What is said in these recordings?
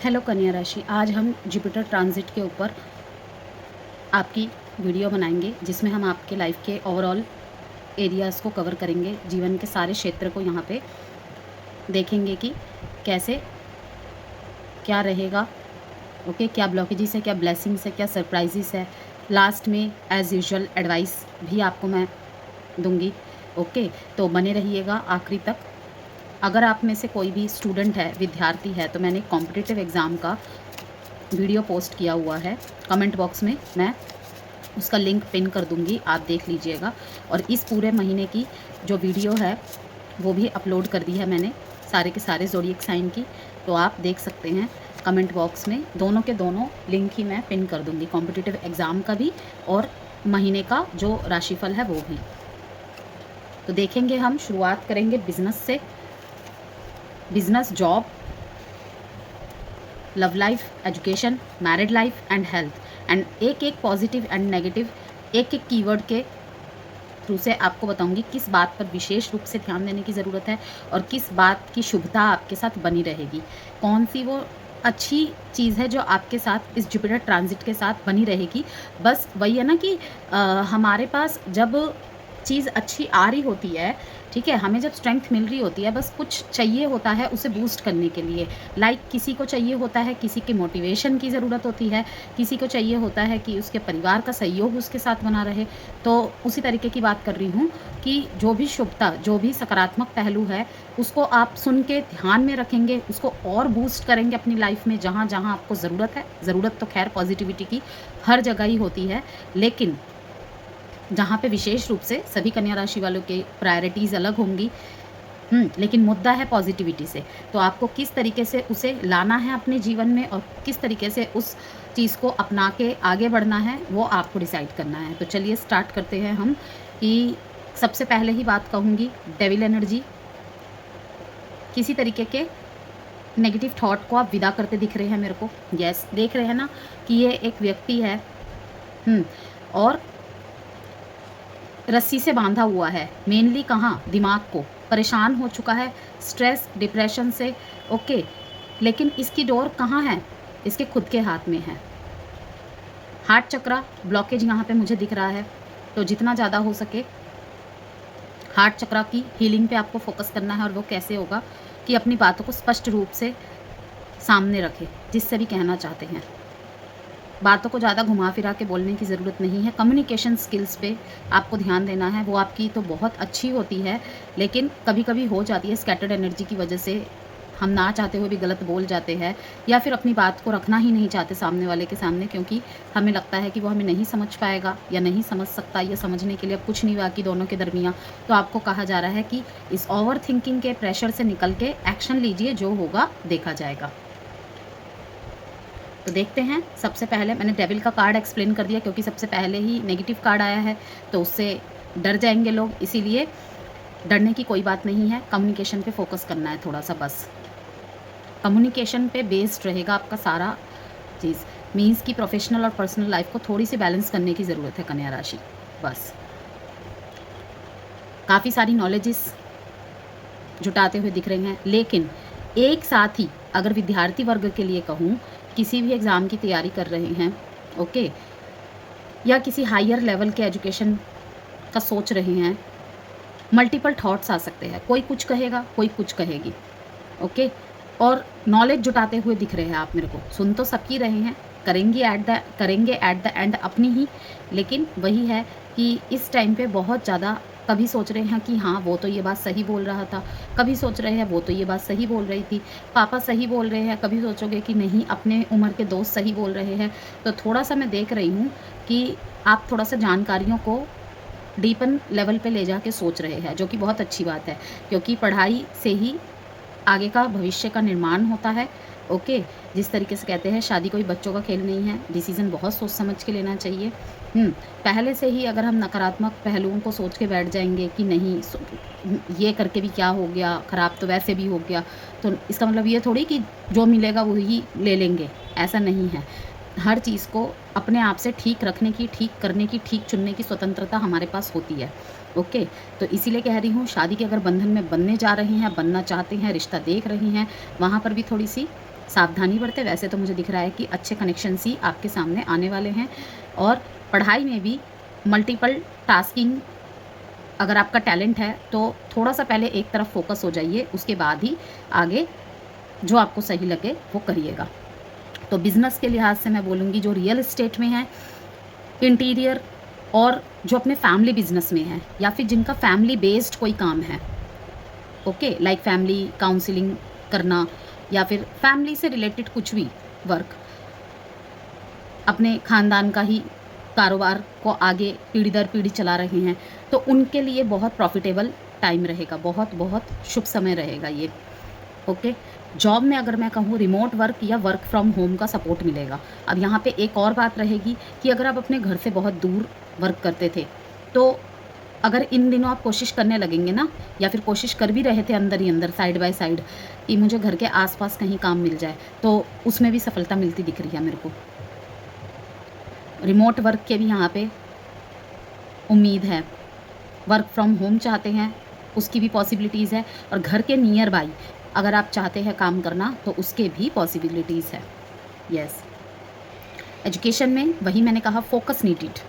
Hello कन्या राशि, आज हम जुपिटर ट्रांजिट के ऊपर आपकी वीडियो बनाएंगे जिसमें हम आपके लाइफ के ओवरऑल एरियाज़ को कवर करेंगे। जीवन के सारे क्षेत्र को यहाँ पे देखेंगे कि कैसे क्या रहेगा। ओके, क्या ब्लॉकेजेस है, क्या ब्लेसिंग्स है, क्या सरप्राइजेस है। लास्ट में एज़ यूजुअल एडवाइस भी आपको मैं दूंगी। ओके, तो बने रहिएगा आखिरी तक। अगर आप में से कोई भी स्टूडेंट है, विद्यार्थी है, तो मैंने कॉम्पिटिटिव एग्ज़ाम का वीडियो पोस्ट किया हुआ है। कमेंट बॉक्स में मैं उसका लिंक पिन कर दूंगी, आप देख लीजिएगा। और इस पूरे महीने की जो वीडियो है वो भी अपलोड कर दी है मैंने, सारे के सारे ज़ोडिएक साइन की, तो आप देख सकते हैं। कमेंट बॉक्स में दोनों के दोनों लिंक ही मैं पिन कर दूंगी, कॉम्पिटिटिव एग्ज़ाम का भी और महीने का जो राशिफल है वो भी। तो देखेंगे, हम शुरुआत करेंगे बिजनेस से। Business, job, love life, education, married life and health. And एक एक पॉजिटिव एंड नेगेटिव एक एक कीवर्ड के थ्रू से आपको बताऊंगी किस बात पर विशेष रूप से ध्यान देने की ज़रूरत है और किस बात की शुभता आपके साथ बनी रहेगी। कौन सी वो अच्छी चीज़ है जो आपके साथ इस जुपिटर ट्रांजिट के साथ बनी रहेगी। बस वही है ना कि हमारे पास जब चीज़ अच्छी आ रही होती है, ठीक है, हमें जब स्ट्रेंथ मिल रही होती है, बस कुछ चाहिए होता है उसे बूस्ट करने के लिए। लाइक किसी को चाहिए होता है, किसी के मोटिवेशन की ज़रूरत होती है, किसी को चाहिए होता है कि उसके परिवार का सहयोग उसके साथ बना रहे। तो उसी तरीके की बात कर रही हूँ कि जो भी शुभता, जो भी सकारात्मक पहलू है, उसको आप सुन के ध्यान में रखेंगे, उसको और बूस्ट करेंगे अपनी लाइफ में जहाँ जहाँ आपको ज़रूरत है। ज़रूरत तो खैर पॉजिटिविटी की हर जगह ही होती है, लेकिन जहाँ पे विशेष रूप से सभी कन्या राशि वालों के प्रायोरिटीज़ अलग होंगी। लेकिन मुद्दा है पॉजिटिविटी से। तो आपको किस तरीके से उसे लाना है अपने जीवन में और किस तरीके से उस चीज़ को अपना के आगे बढ़ना है, वो आपको डिसाइड करना है। तो चलिए स्टार्ट करते हैं हम। कि सबसे पहले ही बात कहूँगी, डेविल एनर्जी, किसी तरीके के नेगेटिव थॉट को आप विदा करते दिख रहे हैं मेरे को। यस, देख रहे हैं ना कि ये एक व्यक्ति है और रस्सी से बांधा हुआ है। मेनली कहाँ? दिमाग को। परेशान हो चुका है स्ट्रेस, डिप्रेशन से। ओके, लेकिन इसकी डोर कहाँ है? इसके खुद के हाथ में है। हार्ट चक्रा ब्लॉकेज यहाँ पे मुझे दिख रहा है, तो जितना ज़्यादा हो सके हार्ट चक्रा की हीलिंग पे आपको फोकस करना है। और वो कैसे होगा कि अपनी बातों को स्पष्ट रूप से सामने रखें, जिससे भी कहना चाहते हैं। बातों को ज़्यादा घुमा फिरा के बोलने की ज़रूरत नहीं है। कम्युनिकेशन स्किल्स पे आपको ध्यान देना है। वो आपकी तो बहुत अच्छी होती है, लेकिन कभी कभी हो जाती है स्कैटर्ड एनर्जी की वजह से हम ना चाहते हुए भी गलत बोल जाते हैं, या फिर अपनी बात को रखना ही नहीं चाहते सामने वाले के सामने, क्योंकि हमें लगता है कि वो हमें नहीं समझ पाएगा या नहीं समझ सकता, या समझने के लिए अब कुछ नहीं बाकी दोनों के दरमियाँ। तो आपको कहा जा रहा है कि इस ओवर थिंकिंग के प्रेशर से निकल के एक्शन लीजिए, जो होगा देखा जाएगा। तो देखते हैं। सबसे पहले मैंने डेविल का कार्ड एक्सप्लेन कर दिया, क्योंकि सबसे पहले ही नेगेटिव कार्ड आया है, तो उससे डर जाएंगे लोग, इसीलिए डरने की कोई बात नहीं है। कम्युनिकेशन पे फोकस करना है थोड़ा सा, बस कम्युनिकेशन पे बेस्ड रहेगा आपका सारा चीज़। मीन्स की प्रोफेशनल और पर्सनल लाइफ को थोड़ी सी बैलेंस करने की ज़रूरत है कन्या राशि। बस काफ़ी सारी नॉलेजेस जुटाते हुए दिख रहे हैं, लेकिन एक साथ ही अगर विद्यार्थी वर्ग के लिए कहूँ, किसी भी एग्ज़ाम की तैयारी कर रहे हैं, ओके, या किसी हायर लेवल के एजुकेशन का सोच रहे हैं, मल्टीपल थॉट्स आ सकते हैं। कोई कुछ कहेगा, कोई कुछ कहेगी, ओके। और नॉलेज जुटाते हुए दिख रहे हैं आप मेरे को। सुन तो सबकी रहे हैं, करेंगे एट द एंड अपनी ही। लेकिन वही है कि इस टाइम पे बहुत ज़्यादा कभी सोच रहे हैं कि हाँ वो तो ये बात सही बोल रहा था, कभी सोच रहे हैं वो तो ये बात सही बोल रही थी, पापा सही बोल रहे हैं, कभी सोचोगे कि नहीं अपने उम्र के दोस्त सही बोल रहे हैं। तो थोड़ा सा मैं देख रही हूँ कि आप थोड़ा सा जानकारियों को डीपन लेवल पे ले जाके सोच रहे हैं, जो कि बहुत अच्छी बात है, क्योंकि पढ़ाई से ही आगे का भविष्य का निर्माण होता है। ओके, जिस तरीके से कहते हैं शादी कोई बच्चों का खेल नहीं है, डिसीजन बहुत सोच समझ के लेना चाहिए। पहले से ही अगर हम नकारात्मक पहलुओं को सोच के बैठ जाएंगे कि नहीं ये करके भी क्या हो गया, ख़राब तो वैसे भी हो गया, तो इसका मतलब ये थोड़ी कि जो मिलेगा वही ले लेंगे, ऐसा नहीं है। हर चीज़ को अपने आप से ठीक रखने की, ठीक करने की, ठीक चुनने की स्वतंत्रता हमारे पास होती है। ओके, तो इसीलिए कह रही हूँ, शादी के अगर बंधन में बनने जा रहे हैं, बनना चाहते हैं, रिश्ता देख रहे हैं, वहाँ पर भी थोड़ी सी सावधानी बरतें। वैसे तो मुझे दिख रहा है कि अच्छे कनेक्शंस ही आपके सामने आने वाले हैं। और पढ़ाई में भी मल्टीपल टास्किंग अगर आपका टैलेंट है तो थोड़ा-सा पहले एक तरफ फ़ोकस हो जाइए, उसके बाद ही आगे जो आपको सही लगे वो करिएगा। तो बिज़नेस के लिहाज से मैं बोलूँगी जो रियल एस्टेट में है, इंटीरियर और जो अपने फैमिली बिज़नेस में है या फिर जिनका फैमिली बेस्ड कोई काम है, ओके, लाइक फैमिली काउंसलिंग करना या फिर फैमिली से रिलेटेड कुछ भी वर्क, अपने ख़ानदान का ही कारोबार को आगे पीढ़ी दर पीढ़ी चला रहे हैं, तो उनके लिए बहुत प्रॉफ़िटेबल टाइम रहेगा, बहुत शुभ समय रहेगा ये, ओके। जॉब में अगर मैं कहूँ रिमोट वर्क या वर्क फ्रॉम होम का सपोर्ट मिलेगा। अब यहाँ पे एक और बात रहेगी कि अगर आप अपने घर से बहुत दूर वर्क करते थे, तो अगर इन दिनों आप कोशिश करने लगेंगे ना, या फिर कोशिश कर भी रहे थे अंदर ही अंदर साइड बाय साइड कि मुझे घर के आसपास कहीं काम मिल जाए, तो उसमें भी सफलता मिलती दिख रही है मेरे को। रिमोट वर्क के भी यहाँ पे उम्मीद है। वर्क फ्रॉम होम चाहते हैं उसकी भी पॉसिबिलिटीज़ है, और घर के नियर बाई अगर आप चाहते हैं काम करना तो उसके भी पॉसिबिलिटीज़ है। यस, एजुकेशन में वही मैंने कहा, फोकस नीडेड।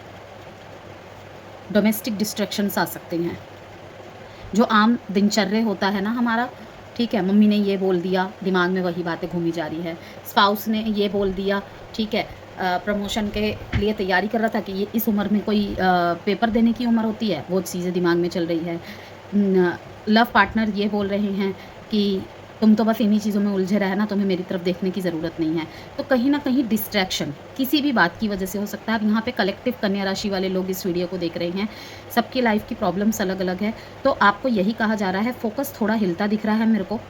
डोमेस्टिक डिस्ट्रैक्शंस आ सकते हैं, जो आम दिनचर्या होता है ना हमारा, ठीक है, मम्मी ने ये बोल दिया, दिमाग में वही बातें घूमी जा रही है, स्पाउस ने ये बोल दिया, ठीक है, प्रमोशन के लिए तैयारी कर रहा था कि ये इस उम्र में कोई पेपर देने की उम्र होती है, वो चीज़ें दिमाग में चल रही है। लव पार्टनर ये बोल रहे हैं कि तुम तो बस इन्हीं चीज़ों में उलझे रहना, तुम्हें मेरी तरफ देखने की ज़रूरत नहीं है। तो कहीं ना कहीं डिस्ट्रैक्शन किसी भी बात की वजह से हो सकता है। अब यहाँ पे कलेक्टिव कन्या राशि वाले लोग इस वीडियो को देख रहे हैं, सबकी लाइफ की प्रॉब्लम्स अलग अलग है, तो आपको यही कहा जा रहा है, फोकस थोड़ा हिलता दिख रहा है मेरे को।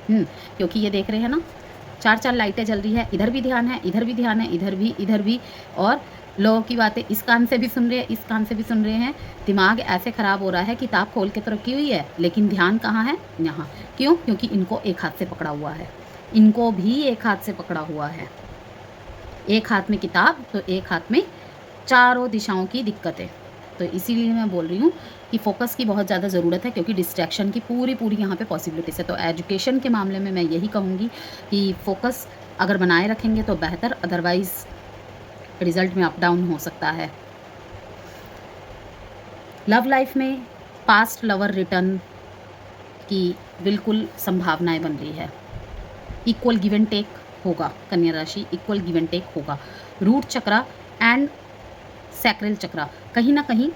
क्योंकि ये देख रहे हैं ना, 4 लाइटें जल रही है, इधर भी ध्यान है, इधर भी ध्यान है, इधर भी, और लोगों की बातें इस कान से भी सुन रहे हैं, इस कान से भी सुन रहे हैं। दिमाग ऐसे ख़राब हो रहा है, किताब खोल के तो रखी हुई है लेकिन ध्यान कहाँ है? यहाँ। क्यों? क्योंकि इनको एक हाथ से पकड़ा हुआ है, इनको भी एक हाथ से पकड़ा हुआ है। एक हाथ में किताब तो एक हाथ में चारों दिशाओं की दिक्कतें। तो इसीलिए मैं बोल रही हूँ कि फ़ोकस की बहुत ज़्यादा ज़रूरत है, क्योंकि डिस्ट्रैक्शन की पूरी यहाँ पे पॉसिबिलिटीज़ है। तो एजुकेशन के मामले में मैं यही कहूँगी कि फ़ोकस अगर बनाए रखेंगे तो बेहतर, अदरवाइज़ रिज़ल्ट में अप डाउन हो सकता है। लव लाइफ में पास्ट लवर रिटर्न की बिल्कुल संभावनाएं बन रही है। इक्वल गिव एंड टेक होगा, कन्या राशि, इक्वल गिव एंड टेक होगा। रूट चक्रा एंड सैक्रल चक्रा, कहीं ना कहीं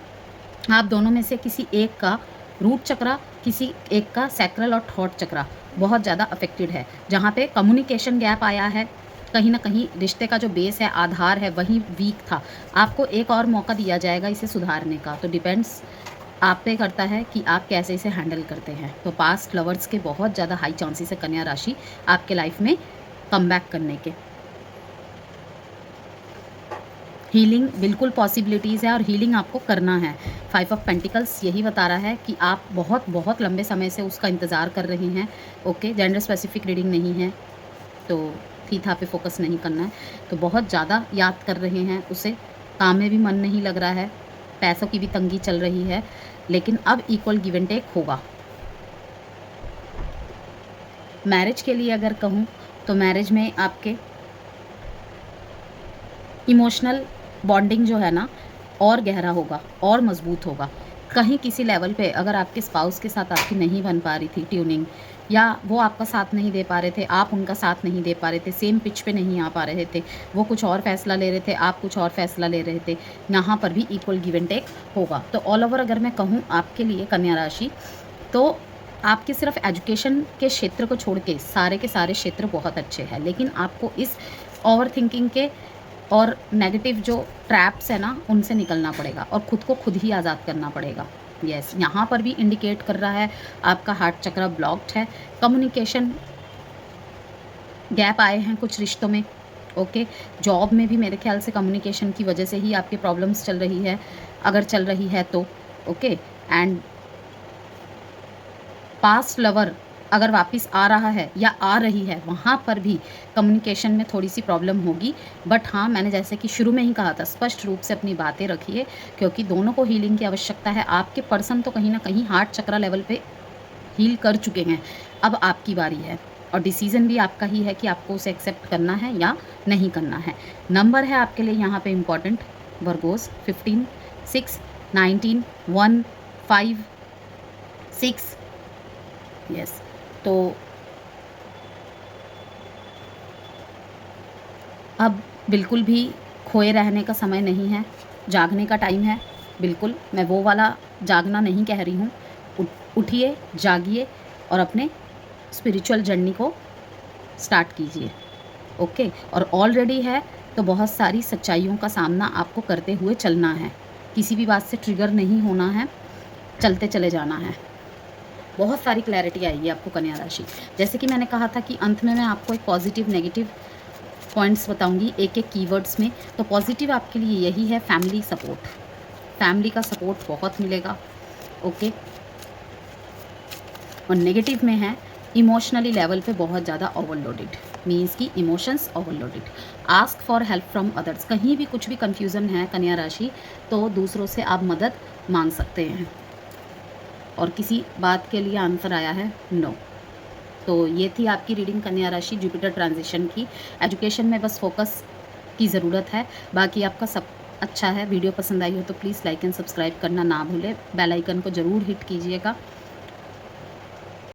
आप दोनों में से किसी एक का रूट चक्रा, किसी एक का सैक्रल और थॉट चक्रा बहुत ज़्यादा अफेक्टेड है। जहाँ पे कम्युनिकेशन गैप आया है, कहीं ना कहीं रिश्ते का जो बेस है, आधार है, वही वीक था। आपको एक और मौका दिया जाएगा इसे सुधारने का। तो डिपेंड्स आप पे करता है कि आप कैसे इसे हैंडल करते हैं। तो पास्ट लवर्स के बहुत ज़्यादा हाई चांसेस है कन्या राशि आपके लाइफ में कम बैक करने के। हीलिंग बिल्कुल पॉसिबिलिटीज़ है और हीलिंग आपको करना है। 5 ऑफ पेंटिकल्स यही बता रहा है कि आप बहुत लंबे समय से उसका इंतज़ार कर रहे हैं। ओके, जेंडर स्पेसिफिक रीडिंग नहीं है, तो थीथा पे फोकस नहीं करना है। तो बहुत ज़्यादा याद कर रहे हैं उसे, काम में भी मन नहीं लग रहा है, पैसों की भी तंगी चल रही है, लेकिन अब इक्वल गिव एंड टेक होगा। मैरिज के लिए अगर कहूँ तो मैरिज में आपके इमोशनल बॉन्डिंग जो है ना और गहरा होगा और मजबूत होगा। कहीं किसी लेवल पे अगर आपके स्पाउस के साथ आपकी नहीं बन पा रही थी ट्यूनिंग, या वो आपका साथ नहीं दे पा रहे थे, आप उनका साथ नहीं दे पा रहे थे, सेम पिच पे नहीं आ पा रहे थे, वो कुछ और फैसला ले रहे थे, आप कुछ और फैसला ले रहे थे, यहाँ पर भी इक्वल गिव एंड टेक होगा। तो ऑल ओवर अगर मैं कहूँ आपके लिए कन्या राशि, तो आपके सिर्फ एजुकेशन के क्षेत्र को छोड़ के सारे के सारे क्षेत्र बहुत अच्छे हैं, लेकिन आपको इस ओवर थिंकिंग के और नेगेटिव जो ट्रैप्स है ना, उनसे निकलना पड़ेगा और ख़ुद को खुद ही आज़ाद करना पड़ेगा। यस, यहाँ पर भी इंडिकेट कर रहा है आपका हार्ट चक्र ब्लॉक्ड है, कम्युनिकेशन गैप आए हैं कुछ रिश्तों में। ओके, जॉब में भी मेरे ख्याल से कम्युनिकेशन की वजह से ही आपकी प्रॉब्लम्स चल रही है, अगर चल रही है तो। ओके, एंड पास्ट लवर अगर वापस आ रहा है या आ रही है, वहाँ पर भी कम्युनिकेशन में थोड़ी सी प्रॉब्लम होगी। बट हाँ, मैंने जैसे कि शुरू में ही कहा था, स्पष्ट रूप से अपनी बातें रखिए, क्योंकि दोनों को हीलिंग की आवश्यकता है। आपके पर्सन तो कहीं ना कहीं हार्ट चक्रा लेवल पे हील कर चुके हैं, अब आपकी बारी है। और डिसीज़न भी आपका ही है कि आपको उसे एक्सेप्ट करना है या नहीं करना है। नंबर है आपके लिए यहाँ पे इम्पोर्टेंट, वर्गोस 15, 6, 19, 1, 5, 6, यस। तो अब बिल्कुल भी खोए रहने का समय नहीं है, जागने का टाइम है। बिल्कुल, मैं वो वाला जागना नहीं कह रही हूँ। उठिए, जागिए और अपने स्पिरिचुअल जर्नी को स्टार्ट कीजिए, ओके। और ऑलरेडी है तो बहुत सारी सच्चाइयों का सामना आपको करते हुए चलना है। किसी भी बात से ट्रिगर नहीं होना है, चलते चले जाना है। बहुत सारी क्लैरिटी आएगी आपको कन्या राशि। जैसे कि मैंने कहा था कि अंत में मैं आपको एक पॉजिटिव, नेगेटिव पॉइंट्स बताऊंगी एक-एक कीवर्ड्स में। तो पॉजिटिव आपके लिए यही है, फैमिली सपोर्ट। फैमिली का सपोर्ट बहुत मिलेगा, ओके। और नेगेटिव में है इमोशनली लेवल पे बहुत ज़्यादा ओवरलोडेड, मीन्स कि emotions overloaded. Ask for help from others, कहीं भी कुछ भी कन्फ्यूज़न है कन्या राशि तो दूसरों से आप मदद मांग सकते हैं। और किसी बात के लिए आंसर आया है नो। तो ये थी आपकी रीडिंग कन्या राशि जुपिटर ट्रांजिशन की। एजुकेशन में बस फोकस की ज़रूरत है, बाकी आपका सब अच्छा है। वीडियो पसंद आई हो तो प्लीज़ लाइक एंड सब्सक्राइब करना ना भूलें, बेल आइकन को ज़रूर हिट कीजिएगा।